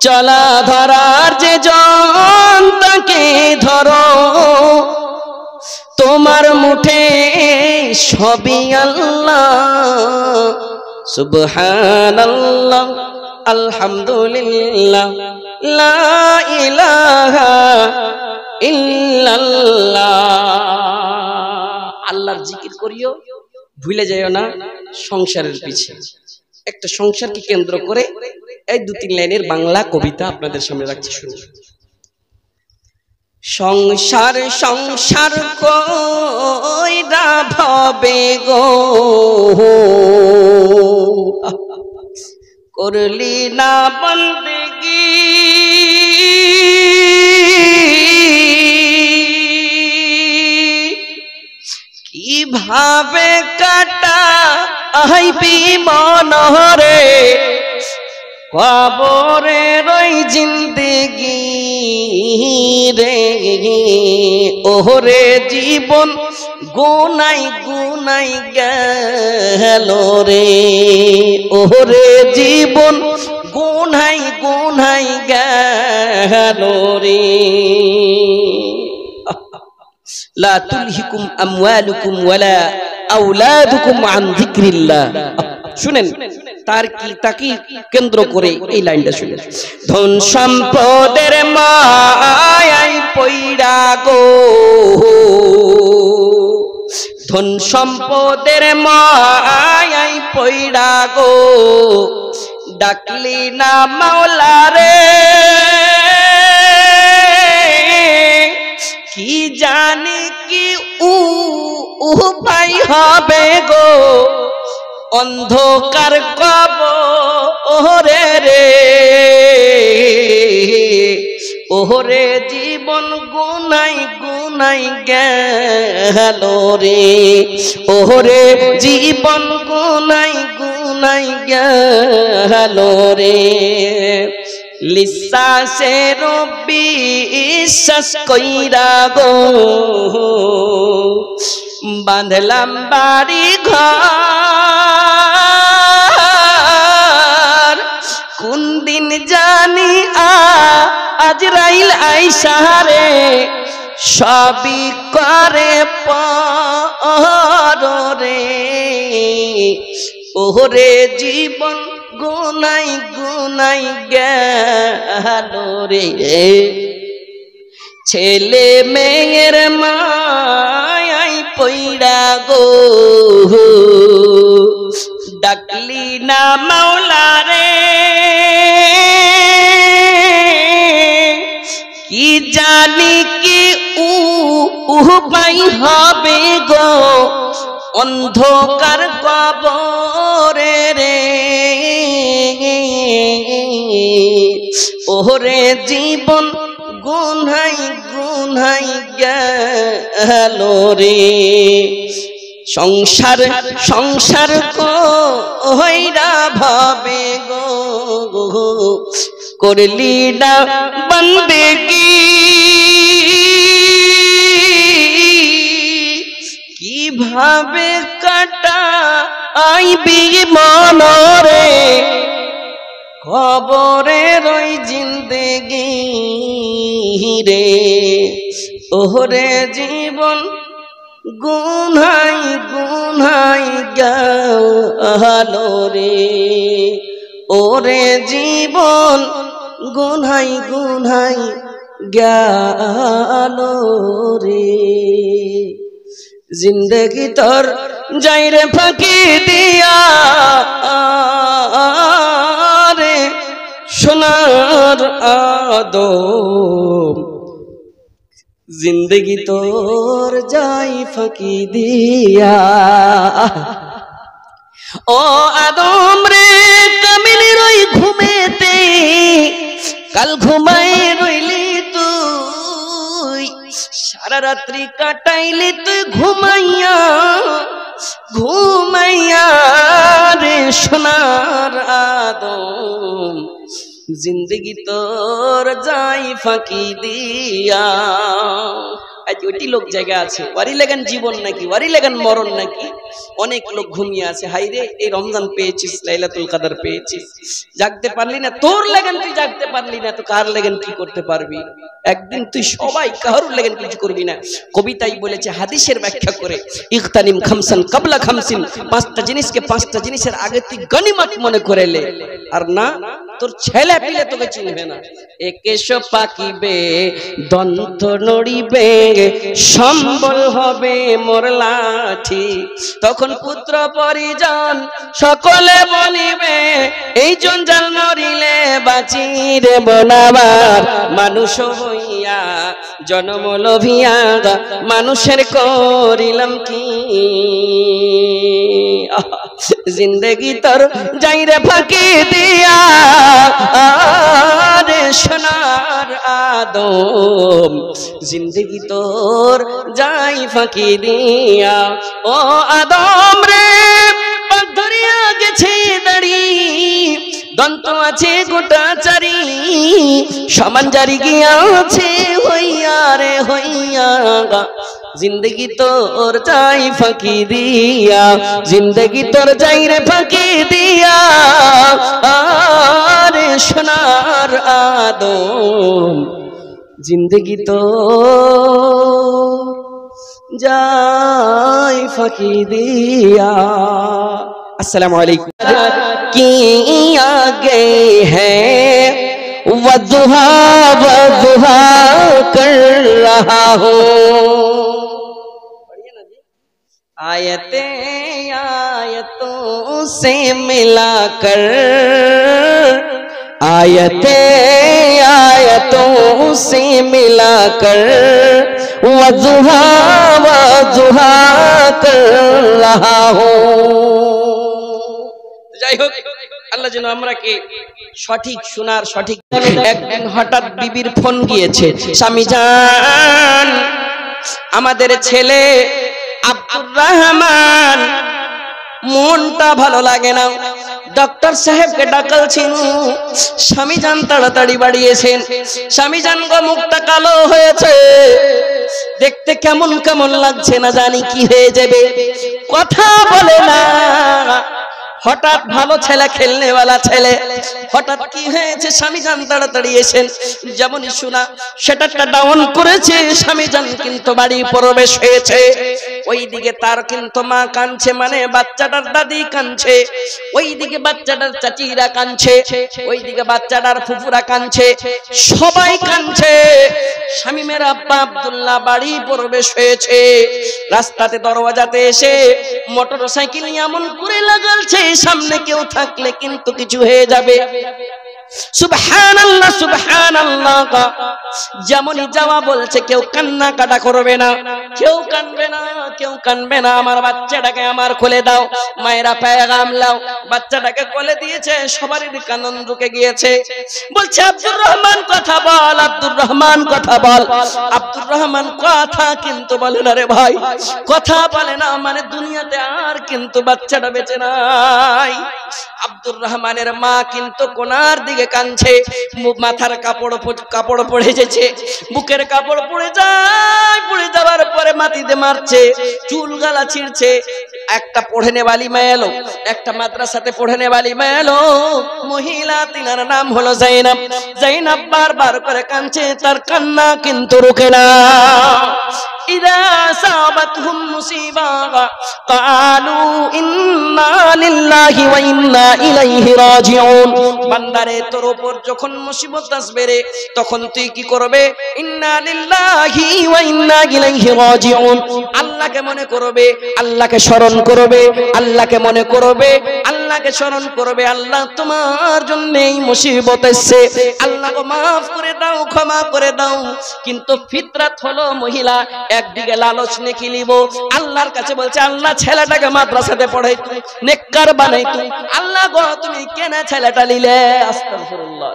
চলা ধরার যে জন তাকে ধরো, তোমার মুঠে সবই আল্লাহ। সুবহানাল্লাহ আলহামদুলিল্লাহ লা ইলাহা ইল্লাল্লাহ। আল্লাহর জিকির করিও, ভুলে যাইও না সংসারের পিছে। একটা সংসারকে কেন্দ্র করে এই 2-3 লাইনের বাংলা কবিতা আপনাদের সামনে রাখছি, শুনুন। সংসার সংসার কইরা ভাবে গো, করলি না বন্দেগি, কিভাবে কাটা আইবি মনরে, কবরে রই জিন্দেগি রে। ওরে জীবন গুনাই গুনাই গেল রে, ওরে জীবন গুনাই গুনাই গেল রে। লা তুলহিকুম আমওয়ালুকুম ওয়ালা আওলাদুকুম আন যিকরিল্লাহ। শুনেন তাকে কেন্দ্র করে এই লাইনটা শুনেন। ধন সম্পদের মায়ায় পইড়া গো, ধন সম্পদের মায়ায় পইড়া গো, ডাকলি না মাওলা রে, কি জানি কি উপায় হবে গো, অন্ধকার কবরে রে। ওরে জীবন গুনাই গুনাই গেল রে, ওরে জীবন গুনাই গুনাই গেল রে। লিসাসের বিশ্বাস কইরা গো, বাঁধলাম বাড়ি ঘর, কোন দিন জানি আজরাইল আইসা রে, সবই করে পরে। ওরে জীবন গুনাই গুনাই গেল রে, ছেলে মেয়ের মায়াই পইড়া গো, ডাকলি না মাওলা রে, কি জানি কি উপায় হবে গো, অন্ধকার কবরে রে। ওরে জীবন গুনাই গুনাই গেল রে। সংসার সংসার কইরা ভাবে গো, করলি না বন্দেগি, কিভাবে কাটা আইবি মনরে, কবরে রই জিন্দেগি রে। ওরে জীবন গুনাই গুনাই গেল রে, ওরে জীবন গুনাই গুনাই গেল রে। জিন্দেগি তোর যাইরে ফাঁকি দিয়া রে, সোনার আদম, জিন্দেগি তোর যাই ফাঁকি দিয়া। ও আদম রে কামিনী রই ঘুমেতে, কাল ঘুমাই রইলি তুই, সারা রাত্রি কাটাইলি তুই ঘুমাইয়া ঘুমাইয়া রে সোনার আদম, জিন্দেগি তোর যাই ফাঁকি দিয়া। আজ ওইটি লোক জায়গা আছে, ওয়ারি লাগান জীবন নাকি, ওয়ারি লাগান মরণ নাকি। অনেক লোক ঘুমিয়ে আছে, হাই রে এই রমজান পেয়েছিস, লাইলাতুল কদর পেয়েছিস, জাগতে পারলি না, তোর লাগান তুই জাগতে পারলি না, তো কার লাগান কি করতে পারবি? একদিন তুই সবাই কারোর লাগান কিছু করবি না। কবিতাই বলেছে হাদিসের ব্যাখ্যা করে, ইগতানিম খামসান কাবলা খামসিন, পাঁচটা জিনিসকে পাঁচটা জিনিসের আগে তুই গনিমত মনে করে লে, আর না তোর ছেলে পিলে তোকে চিনবে না। একেশ পাকিবে দন্ত নড়িবে, সম্বল হবে মোর লাঠি, তখন পুত্র পরিজন সকলে বলিবে এই জঞ্জাল মরিলে বাঁচি রে বনাবার, মানুষ হইয়া জন্ম লোভিয়া মানুষের করিলাম কি, জিন্দেগি তোর যাইরে ফাঁকি দিয়া রে সোনার আদম, জিন্দেগি তোর যাই ফাঁকি দিয়া, ও আদম রে ধরিয়া গেছে দাড়ি, দন্ত আছে গোটা চারি, সমান জারি গিয়াছে হইয়া রে হইয়া, জিন্দগি তোর যাই ফাঁকি দিয়া, জিন্দগি তোর যাই রে ফাঁকি দিয়া, আরে সোনার আদম, জিন্দগি তোর যাই ফাঁকি দিয়া। अस्सलामु अलैकुम। की आगे है वज़ुहा वज़ुहा कर रहा हूँ, आयते आयतों से मिलाकर, आयते आयतों से मिलाकर वज़ुहा वज़ुहा कर रहा हूँ। যাই হোক, আল্লাহ যেন আমরাকে সঠিক শোনার সঠিক। একদিন হঠাৎ বিবির ফোন গিয়েছে, স্বামী জান আমাদের ছেলে আব্দুর রহমান মনটা ভালো লাগে না, ডক্টর সাহেবকে ডাকালছেন। স্বামী জান তাড়াতাড়ি বাড়িয়েছেন, স্বামী জান গো মুখটা কালো হয়েছে, দেখতে কেমন কেমন লাগছে, না জানি কি হয়ে যাবে, কথা বলে না। হঠাৎ ভালো ছেলে, খেলনেওয়ালা ছেলে, হঠাৎ কি হয়েছে? স্বামী জান তাড়াতাড়ি এসেন, যেমনই শোনা সেটাটা ডাউন করেছে, স্বামী জান কিন্তু বাড়ি প্রবেশ হয়েছে। ওইদিকে তার কিন্তু মা কাঁদছে, মানে বাচ্চাটার দাদি কাঁদছে, ওইদিকে বাচ্চাটার চাচিরা কাঁদছে, ওইদিকে বাচ্চাটার ফুফুরা কাঁদছে, সবাই কাঁদছে। শামীমের আব্বা আব্দুল্লাহ বাড়ি প্রবেশ হয়েছে। রাস্তাতে দরওয়াজাতে এসে মোটরসাইকেল এমন করে লাগালছে, সামনে কেউ থাকলে কিন্তু কিছু হয়ে যাবে। সুবহানাল্লাহ সুবহানাল্লাহ, যেমনই যাওয়া বলছে, কেউ কান্না কাটা করবে না, কেউ কানবে না, কেউ কানবে না, আমার বাচ্চাটাকে আমার কোলে দাও। মায়েরা পেগাম লাও, বাচ্চাটাকে কোলে দিয়েছে, সবারই কানন ঢুকে গিয়েছে। বলছে আব্দুর রহমান কথা বল, আব্দুর রহমান কথা বল। আব্দুর রহমান কথা কিন্তু বলে না রে ভাই, কথা বলে না, মানে দুনিয়াতে আর কিন্তু বাচ্চাটা বেঁচে নাই। আব্দুর রহমানের মা কিন্তু কোনার দিকে কাঁদছে, মাথার কাপড় পড়ে যাচ্ছে, বুকের কাপড় পড়ে যায়, পড়ে যাওয়ার পরে মাটিতে মারছে, চুল গালা ছিঁড়ছে। একটা পড়েনে বালি মা এলো, একটা মাদ্রাসাতে পড়েনে বালি মা এলো, মহিলা, তিনার নাম হলো জাইনাব। জাইনাব বারবার করে কাঁদছে, তার কান্না কিন্তু রুকে না। ইদা সাবাতহুম মুসিবা ক্বালু ইন্না লিল্লাহি ওয়া ইন্না ইলাইহি রাজিউন। বান্দারে তোর উপর যখন মুসিবত আসবে রে, তখন তুই কি করবে? ইন্না লিল্লাহি ওয়া ইন্না ইলাইহি রাজিউন। আল্লাহকে মনে করবে, আল্লাহকে স্মরণ করবে, আল্লাহকে মনে করবে, আল্লাহকে স্মরণ করবে। আল্লাহ তোমার জন্য এই মুসিবত এসেছে, আল্লাহকে maaf করে দাও, ক্ষমা করে দাও। কিন্তু ফিতরাত হলো মহিলা, একদিকে লালচ নেকি লিব, আল্লাহর কাছে বলছে আল্লাহ ছেলেটাকে মাদ্রাসাতে পড়াই তুই, নেককার বানাই তুই, আল্লাহ গো তুমি কেন ছেলেটা নিলে? আস্তাগফিরুল্লাহ।